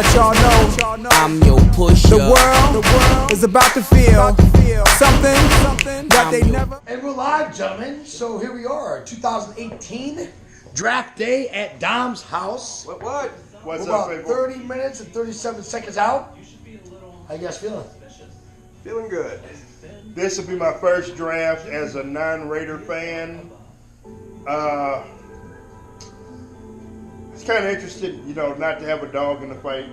Y'all know I'm your pusher. the world is about to feel something that they never. And we're live, gentlemen. So here we are, 2018 draft day at Dom's house. What? We're What's about up, people? 30 minutes and 37 seconds out. How you guys feeling? Feeling good. This will be my first draft as a non-Raider fan. It's kind of interesting, not to have a dog in the fight.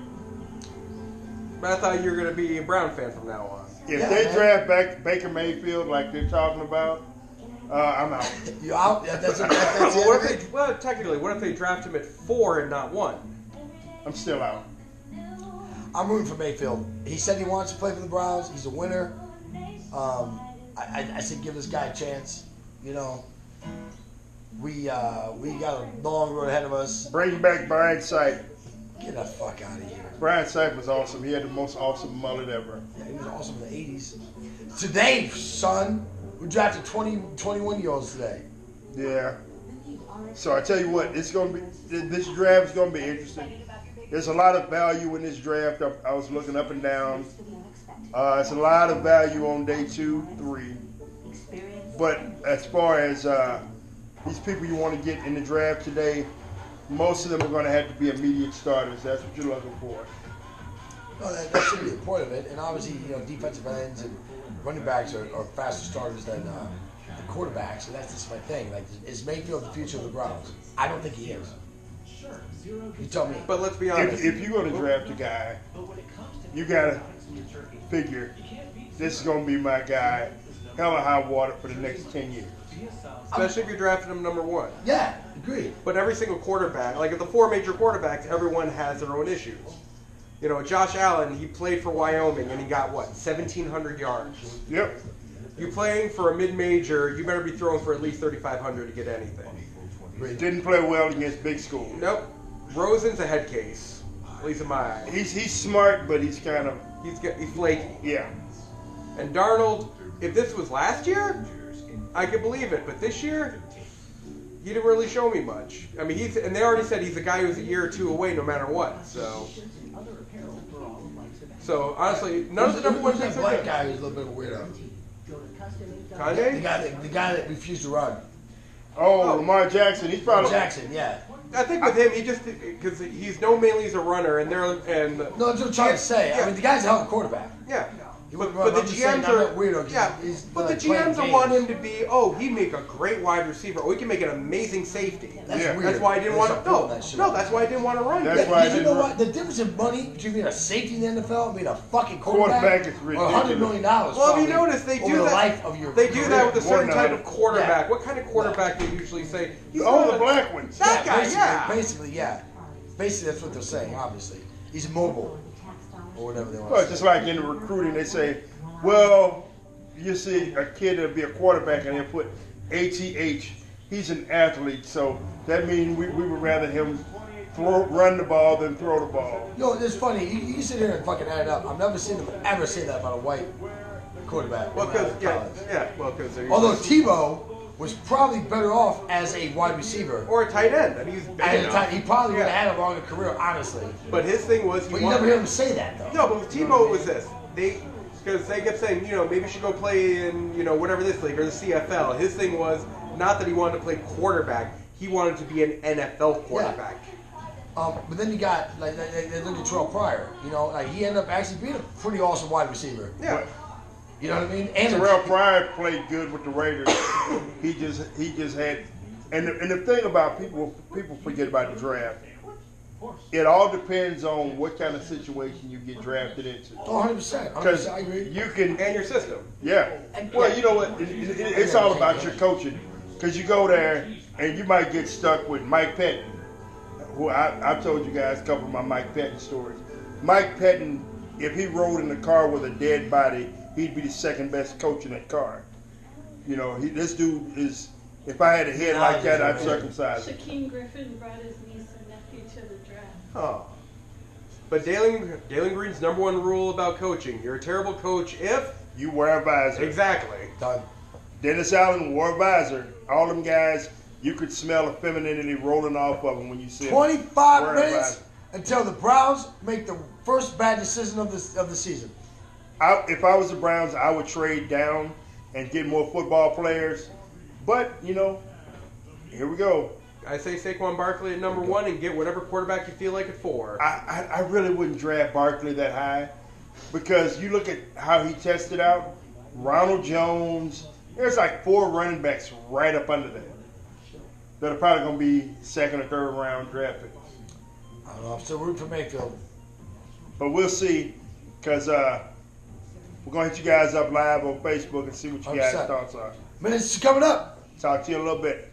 But I thought you were going to be a Brown fan from now on. If Yeah, they man. draft Baker Mayfield like they're talking about, I'm out. You out? Yeah, that's the What end if of it. well, technically, what if they draft him at 4 and not 1? I'm still out. I'm rooting for Mayfield. He said he wants to play for the Browns. He's a winner. I said give this guy a chance. We got a long road ahead of us. Bring back Brian Sipe. Get the fuck out of here. Brian Sipe was awesome. He had the most awesome mullet ever. Yeah, he was awesome in the 80s. Today, son, we drafted 21-year-olds today. Yeah. So I tell you what, this draft is gonna be interesting. There's a lot of value in this draft. I was looking up and down. It's a lot of value on day 2, 3. But as far as these people you want to get in the draft today, most of them are going to have to be immediate starters. That's what you're looking for. No, that should be the point of it. And obviously, defensive ends and running backs are faster starters than the quarterbacks. And that's just my thing. Like, is Mayfield the future of the Browns? I don't think he is. You tell me. But let's be honest. If you're going to draft a guy, you got to figure this is going to be my guy, hell or high water for the next 10 years. Especially if you're drafting him number 1. Yeah, agreed. But every single quarterback, like of the 4 major quarterbacks, everyone has their own issues. Josh Allen, he played for Wyoming and he got, 1,700 yards. Yep. You playing for a mid-major, you better be throwing for at least 3,500 to get anything. Didn't play well against big schools. Nope. Rosen's a head case, at least in my eyes. He's smart, but he's kind of, He's flaky. yeah. And Darnold, if this was last year, I could believe it. But this year, he didn't really show me much. I mean, and they already said he's a guy who's a year or 2 away no matter what. So honestly, none of the number 1 Who's picks that are black good. guy who's a little bit of a weirdo? Kanye? The guy that refused to run. Oh, Lamar Jackson. He's probably Jackson, yeah. I think with him, he just because he's known mainly as a runner, and No, that's what I'm trying to say. I mean, the guy's a hell of a quarterback. yeah. He But, wouldn't run. but the I'm just saying, GMs I'm are not weirdo 'cause yeah. he's, But the playing GMs are want him games. to be. He'd make a great wide receiver. Oh, he can make an amazing safety. That's Yeah. weird. That's why I didn't They want start to. pulling No, that shit no, off. that's why I didn't want to run. That's Yeah, why I you know didn't what? The difference in money between being a safety in the NFL and being a fucking quarterback, Quarterback is or $100 million. Well, if probably you notice, they over do the that. life of your They do that with a More certain than type that. of quarterback. Yeah. What kind of quarterback do you usually say? He's all not the a- black ones. That guy, basically, yeah. Basically, yeah. Basically, that's what they're saying. Obviously, he's mobile or whatever they want. Well, to just say. like in the recruiting, they say, well, you see a kid that'll be a quarterback and they'll put ATH. He's an athlete, so that means we would rather him run the ball than throw the ball. Yo, it's funny. You can sit here and fucking add it up. I've never seen them ever say that about a white quarterback. Well, because college. because Although Tebow was probably better off as a wide receiver. or a tight end, and he's big At the enough. time, he probably would Yeah. have had a longer career, honestly. But his thing was he But you wanted. never hear him say that, though. No, but with Tebow it was this. Because they kept saying, maybe you should go play in, whatever this league or the CFL. His thing was not that he wanted to play quarterback. He wanted to be an NFL quarterback. But then you got, like look at Terrell Pryor. Like he ended up actually being a pretty awesome wide receiver. Yeah. You know what I mean? And Terrell Pryor played good with the Raiders. he just had, and the thing about people forget about the draft. It all depends on what kind of situation you get drafted into. Oh, 100%. Because I agree. you can, And your system. yeah. Well, you know what? It's all about your coaching. Because you go there and you might get stuck with Mike Pettin, who I've told you guys a couple of my Mike Pettin stories. Mike Pettin, if he rode in the car with a dead body, he'd be the second best coach in that car. This dude is. If I had a head like that, I'd circumcise him. Shaquem Griffin brought his niece and nephew to the draft. Oh. But Dalen Green's number 1 rule about coaching: you're a terrible coach if You wear a visor. exactly. Done. Dennis Allen wore a visor. All them guys, you could smell the femininity rolling off of them when you see them. 25 wearing a minutes. visor. until the Browns make the first bad decision of the season. If I was the Browns, I would trade down and get more football players. But, here we go. I say Saquon Barkley at number 1 and get whatever quarterback you feel like at 4. I really wouldn't draft Barkley that high because you look at how he tested out. Ronald Jones, there's like 4 running backs right up under that that are probably going to be second or third round draft picks. I don't know. I'm still rooting for Mayfield. But we'll see because we're going to hit you guys up live on Facebook and see what you guys' 100%. thoughts are. Minutes coming up. Talk to you in a little bit.